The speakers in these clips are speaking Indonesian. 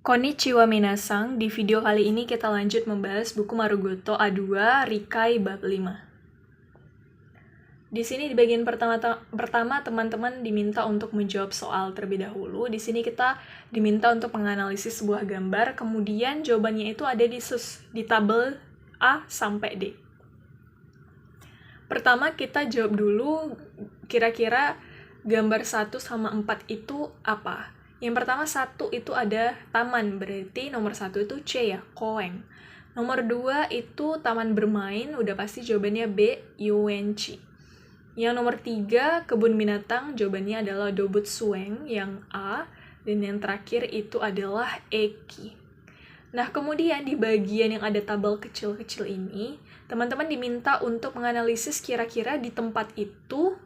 Konnichiwa minasang, di video kali ini kita lanjut membahas buku Marugoto A2 Rikai bab 5. Di sini di bagian pertama teman-teman diminta untuk menjawab soal terlebih dahulu. Di sini kita diminta untuk menganalisis sebuah gambar, kemudian jawabannya itu ada di tabel A sampai D. Pertama kita jawab dulu kira-kira gambar 1 sama 4 itu apa? Yang pertama 1 itu ada taman, berarti nomor 1 itu C ya, koeng. Nomor 2 itu taman bermain, udah pasti jawabannya B, yuenchi. Yang nomor 3 kebun binatang, jawabannya adalah dobutsueng, yang A. Dan yang terakhir itu adalah eki. Nah, kemudian di bagian yang ada tabel kecil-kecil ini, teman-teman diminta untuk menganalisis kira-kira di tempat itu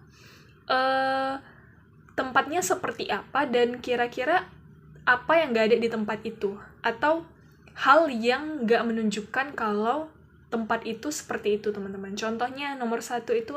tempatnya seperti apa dan kira-kira apa yang nggak ada di tempat itu, atau hal yang nggak menunjukkan kalau tempat itu seperti itu, teman-teman. Contohnya nomor 1 itu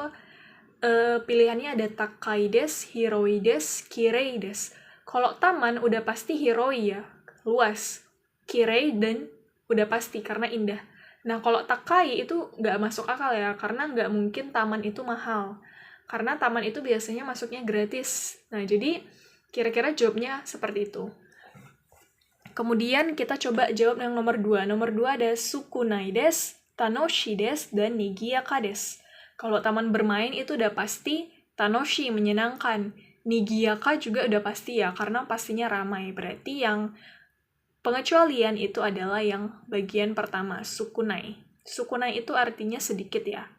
pilihannya ada takai desu, hiroi desu, kirei desu. Kalau taman udah pasti hiroi ya, luas. Kirei dan udah pasti karena indah. Nah, kalau takai itu nggak masuk akal ya, karena nggak mungkin taman itu mahal. Karena taman itu biasanya masuknya gratis. Nah, jadi kira-kira jawabnya seperti itu. Kemudian kita coba jawab yang nomor 2. Nomor 2 ada sukunai desu, tanoshi desu, dan nigiyaka desu. Kalau taman bermain itu udah pasti tanoshi, menyenangkan. Nigiyaka juga udah pasti ya, karena pastinya ramai. Berarti yang pengecualian itu adalah yang bagian pertama, sukunai. Sukunai itu artinya sedikit ya.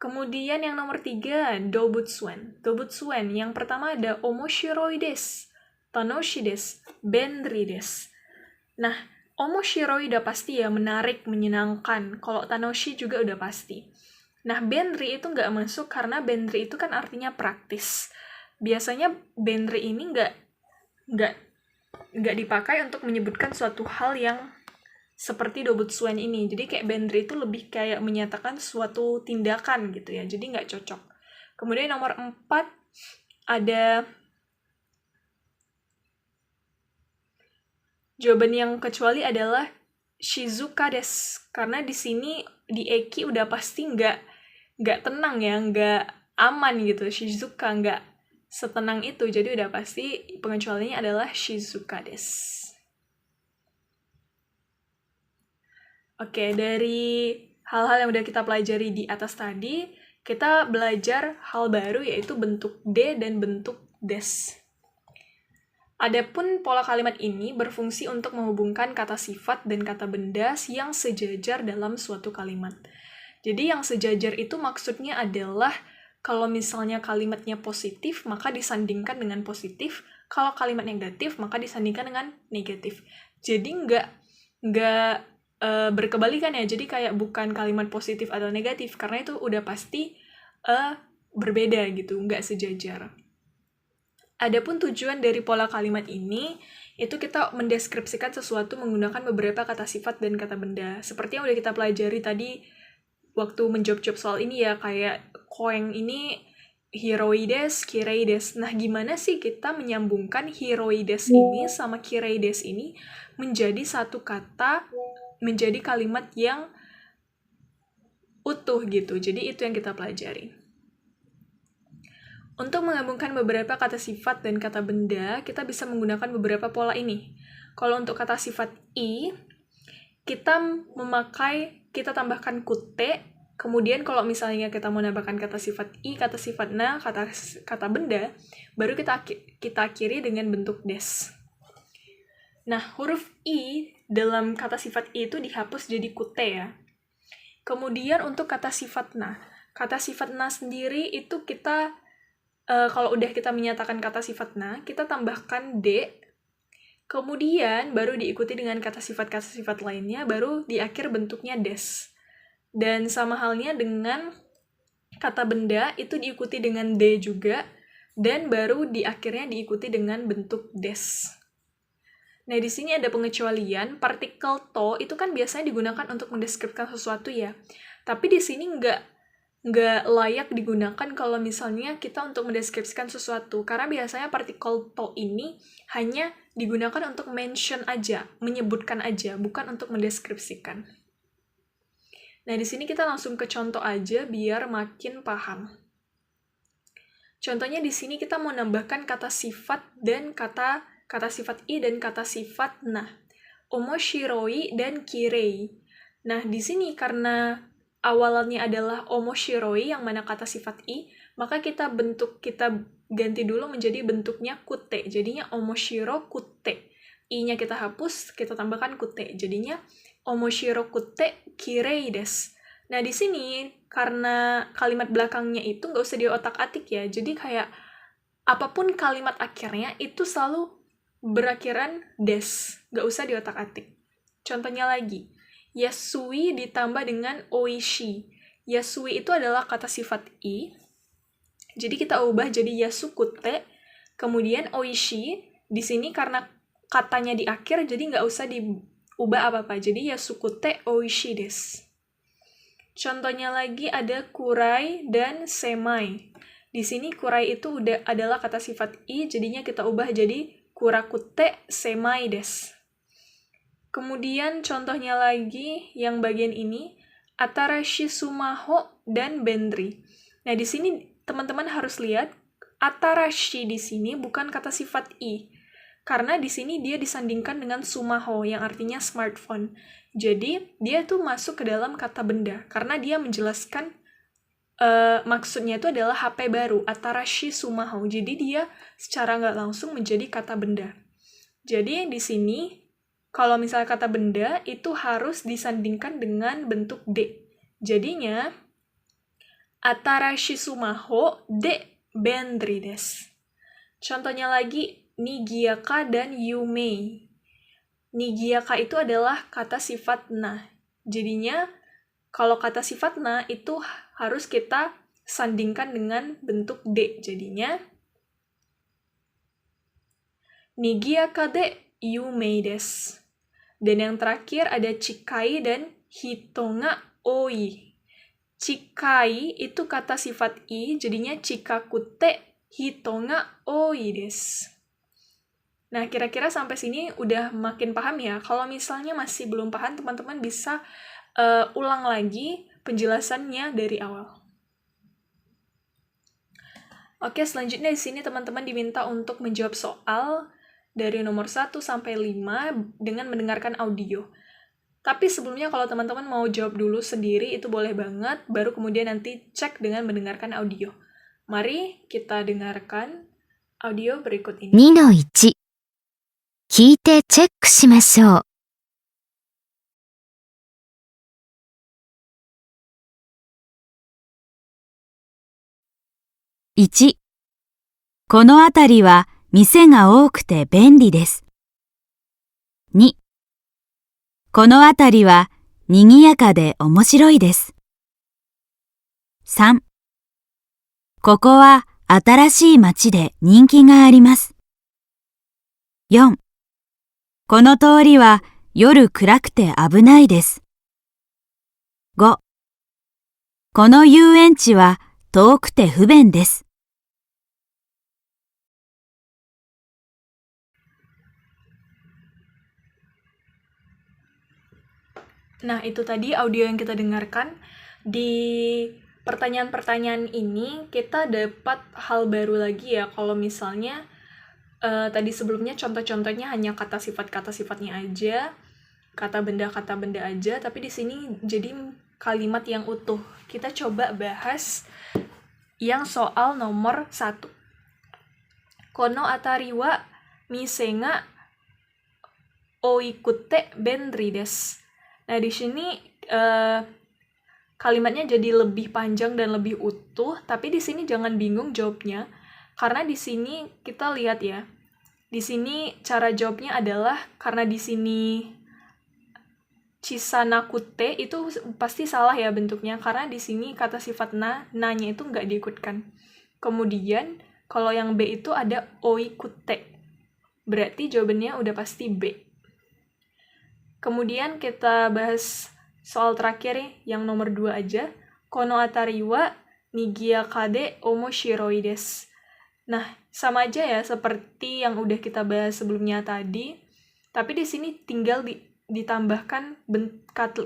Kemudian yang nomor 3, dobutsuen. Dobutsuen, yang pertama ada omoshiroi desu, tanoshi desu, benri desu. Nah, omoshiroi udah pasti ya, menarik, menyenangkan. Kalau tanoshi juga udah pasti. Nah, benri itu nggak masuk karena benri itu kan artinya praktis. Biasanya benri ini nggak dipakai untuk menyebutkan suatu hal yang seperti dobutsuen ini. Jadi kayak benri itu lebih kayak menyatakan suatu tindakan gitu ya. Jadi nggak cocok. Kemudian nomor 4 ada jawaban yang kecuali adalah shizuka desu. Karena di sini di eki udah pasti nggak tenang ya, nggak aman gitu. Shizuka nggak setenang itu. Jadi udah pasti pengecualiannya adalah shizuka desu. Oke, dari hal-hal yang udah kita pelajari di atas tadi, kita belajar hal baru yaitu bentuk D dan bentuk des. Adapun pola kalimat ini berfungsi untuk menghubungkan kata sifat dan kata benda yang sejajar dalam suatu kalimat. Jadi yang sejajar itu maksudnya adalah kalau misalnya kalimatnya positif, maka disandingkan dengan positif. Kalau kalimat negatif, maka disandingkan dengan negatif. Jadi nggak berkebalikan ya, jadi kayak bukan kalimat positif atau negatif, karena itu udah pasti berbeda gitu, nggak sejajar. Adapun tujuan dari pola kalimat ini, itu kita mendeskripsikan sesuatu menggunakan beberapa kata sifat dan kata benda. Seperti yang udah kita pelajari tadi waktu menjawab soal ini ya, kayak koeng ini hiroi desu, kirei desu. Nah, gimana sih kita menyambungkan hiroi desu ini sama kirei desu ini menjadi satu kata, menjadi kalimat yang utuh gitu. Jadi itu yang kita pelajari. Untuk menggabungkan beberapa kata sifat dan kata benda, kita bisa menggunakan beberapa pola ini. Kalau untuk kata sifat i, kita tambahkan kute. Kemudian kalau misalnya kita mau nambahkan kata sifat i, kata sifat na, kata benda, baru kita akhiri dengan bentuk des. Nah, huruf i dalam kata sifat i itu dihapus jadi kute ya. Kemudian untuk kata sifat na sendiri itu kita, kalau udah kita menyatakan kata sifat na, kita tambahkan d, kemudian baru diikuti dengan kata sifat lainnya, baru di akhir bentuknya des. Dan sama halnya dengan kata benda, itu diikuti dengan d juga, dan baru di akhirnya diikuti dengan bentuk des. Nah, di sini ada pengecualian, partikel to itu kan biasanya digunakan untuk mendeskripsikan sesuatu ya. Tapi di sini nggak layak digunakan kalau misalnya kita untuk mendeskripsikan sesuatu. Karena biasanya partikel to ini hanya digunakan untuk mention aja, menyebutkan aja, bukan untuk mendeskripsikan. Nah, di sini kita langsung ke contoh aja biar makin paham. Contohnya di sini kita mau nambahkan kata sifat dan kata sifat i dan kata sifat na. Omoshiroi dan kirei. Nah, di sini karena awalannya adalah omoshiroi yang mana kata sifat i, maka kita ganti dulu menjadi bentuknya kute. Jadinya omoshiro kute. I-nya kita hapus, kita tambahkan kute. Jadinya omoshiro kute kirei desu. Nah, di sini karena kalimat belakangnya itu nggak usah diotak-atik ya. Jadi kayak apapun kalimat akhirnya itu selalu berakhiran des. Nggak usah diotak-atik. Contohnya lagi. Yasui ditambah dengan oishi. Yasui itu adalah kata sifat i. Jadi kita ubah jadi yasukute. Kemudian oishi, di sini karena katanya di akhir, jadi nggak usah diubah apa-apa. Jadi yasukute oishi desu. Contohnya lagi ada kurai dan semai. Di sini kurai itu adalah kata sifat i, jadinya kita ubah jadi kurakute semai desu. Kemudian contohnya lagi yang bagian ini, atarashi sumaho dan bendri. Nah, di sini teman-teman harus lihat atarashi di sini bukan kata sifat i. Karena di sini dia disandingkan dengan sumaho yang artinya smartphone. Jadi, dia tuh masuk ke dalam kata benda karena dia menjelaskan maksudnya itu adalah HP baru, atarashi sumaho. Jadi dia secara nggak langsung menjadi kata benda. Jadi di sini kalau misalnya kata benda, itu harus disandingkan dengan bentuk de. Jadinya, atarashi sumaho de bendri desu. Contohnya lagi, nigiaka dan yumei. Nigiaka itu adalah kata sifat na. Jadinya, kalau kata sifat na itu harus kita sandingkan dengan bentuk de. Jadinya, nigiaka de yumei desu. Dan yang terakhir ada chikai dan hito ga oi. Chikai itu kata sifat i, jadinya chikakute hito ga oi desu. Nah, kira-kira sampai sini udah makin paham ya. Kalau misalnya masih belum paham, teman-teman bisa ulang lagi penjelasannya dari awal. Oke, selanjutnya di sini teman-teman diminta untuk menjawab soal dari nomor 1 sampai 5 dengan mendengarkan audio. Tapi sebelumnya kalau teman-teman mau jawab dulu sendiri itu boleh banget, baru kemudian nanti cek dengan mendengarkan audio. Mari kita dengarkan audio berikut ini. 2の1、聞いてチェックしましょう。1、この辺りは店が多くて便利です。2、この辺りは賑やかで面白いです。3、ここは新しい街で人気があります。4、この通りは夜暗くて危ないです。5、この遊園地は遠くて不便です。Nah, itu tadi audio yang kita dengarkan. Di pertanyaan-pertanyaan ini, kita dapat hal baru lagi ya, kalau misalnya tadi sebelumnya contoh-contohnya hanya kata sifatnya aja, kata benda aja, tapi di sini jadi kalimat yang utuh. Kita coba bahas yang soal nomor 1. Kono atari wa mise ga oikute benri desu. Nah, di sini kalimatnya jadi lebih panjang dan lebih utuh, tapi di sini jangan bingung jawabnya, karena di sini kita lihat ya. Di sini cara jawabnya adalah karena di sini chisanakute itu pasti salah ya bentuknya, karena di sini kata sifat na-nya itu nggak diikutkan. Kemudian kalau yang B itu ada oikute. Berarti jawabannya udah pasti B. Kemudian kita bahas soal terakhir yang nomor 2 aja. kono atari wa nigiyaka de omoshiroi desu. Nah, sama aja ya seperti yang udah kita bahas sebelumnya tadi. Tapi di sini tinggal ditambahkan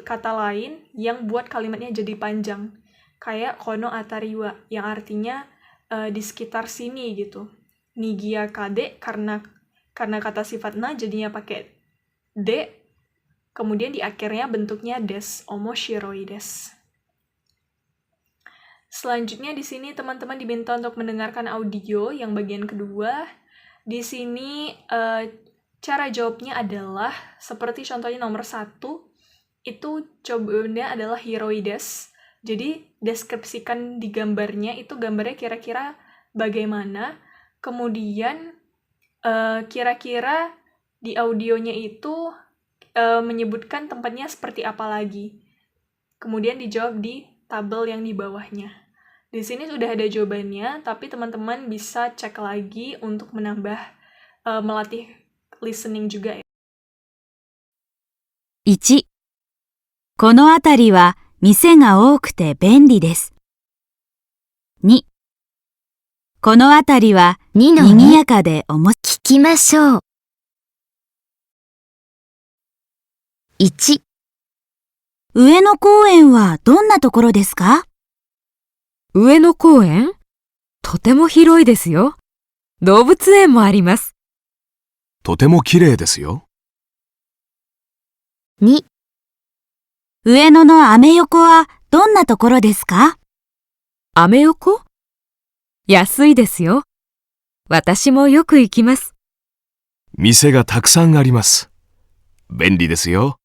kata lain yang buat kalimatnya jadi panjang. Kayak kono atari wa yang artinya di sekitar sini gitu. Nigiyaka de karena kata sifat na jadinya pakai de, kemudian di akhirnya bentuknya des, omoshiroi desu. Selanjutnya di sini teman-teman diminta untuk mendengarkan audio yang bagian kedua. Di sini cara jawabnya adalah seperti contohnya nomor 1, itu jawabannya adalah hiroi desu. Jadi deskripsikan di gambarnya, itu gambarnya kira-kira bagaimana. Kemudian kira-kira di audionya itu menyebutkan tempatnya seperti apa lagi. Kemudian dijawab di tabel yang di bawahnya. Di sini sudah ada jawabannya, tapi teman-teman bisa cek lagi untuk menambah melatih listening juga ya. 1. この辺りは店が多くて便利です。2. この辺りは賑やかで聞きましょう。1. 上野公園はどんなところですか？上野公園？とても広いですよ。動物園もあります。とても綺麗ですよ。2. 上野のアメ横はどんなところですか？アメ横？安いですよ。私もよく行きます。店がたくさんあります。便利ですよ。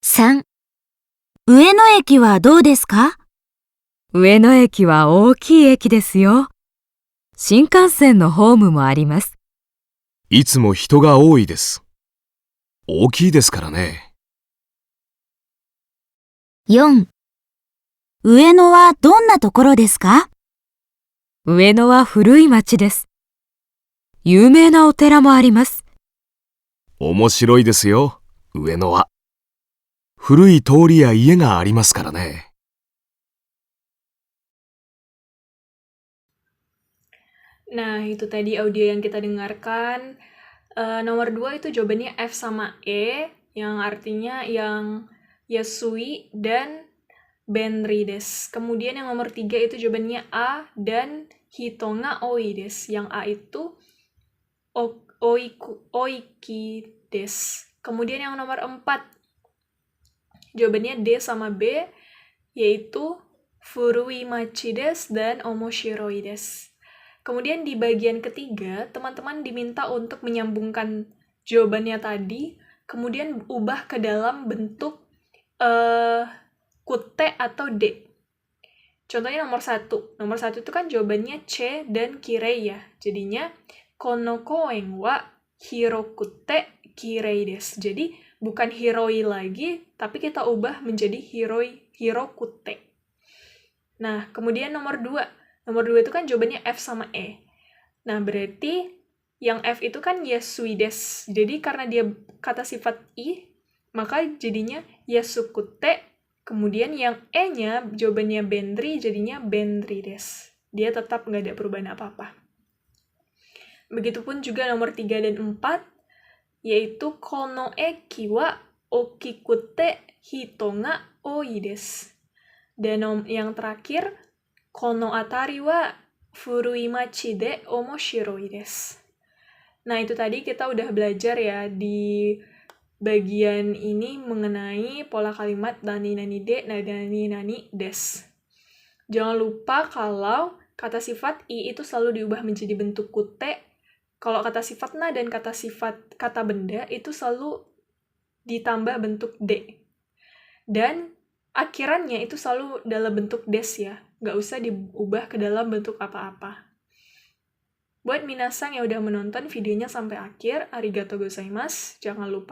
3. 上野駅はどうですか？上野駅は大きい駅ですよ。新幹線のホームもあります。いつも人が多いです。大きいですからね。4. 上野はどんなところですか？上野は古い町です。有名なお寺もあります。面白いですよ、上野は。古い通りや家がありますからね。Nah, itu tadi audio yang kita dengarkan. Nomor 2 itu jawabannya F sama E, yang artinya yang yasui dan benri desu. Kemudian yang nomor 3 itu jawabannya A dan hito ga oi desu. Yang A itu oiki desu. Kemudian yang nomor 4, jawabannya D sama B, yaitu furui machi desu dan omoshiroi desu. Kemudian di bagian ketiga, teman-teman diminta untuk menyambungkan jawabannya tadi, kemudian ubah ke dalam bentuk kute atau D. Contohnya nomor 1. Nomor 1 itu kan jawabannya C dan kirei ya. Jadinya, kono koen wa hirokute kirei desu. Jadi, bukan hiroi lagi, tapi kita ubah menjadi hirokute. Nah, kemudian nomor 2. Nomor 2 itu kan jawabannya F sama E. Nah, berarti yang F itu kan yasui desu. Jadi, karena dia kata sifat I, maka jadinya yasukute. Kemudian yang E-nya, jawabannya benri, jadinya benri desu. Dia tetap nggak ada perubahan apa-apa. Begitupun juga nomor 3 dan 4, yaitu kono eki wa okikute hito ga oi desu. Dan yang terakhir, kono atari wa furui machi de omoshiroi desu. Nah, itu tadi kita udah belajar ya di bagian ini mengenai pola kalimat nani nani de, nani nani desu. Jangan lupa kalau kata sifat I itu selalu diubah menjadi bentuk kute. Kalau kata sifat na dan kata sifat kata benda itu selalu ditambah bentuk D. Dan akhirannya itu selalu dalam bentuk des ya. Nggak usah diubah ke dalam bentuk apa-apa. Buat minasan yang udah menonton videonya sampai akhir, arigatou gozaimasu. Jangan lupa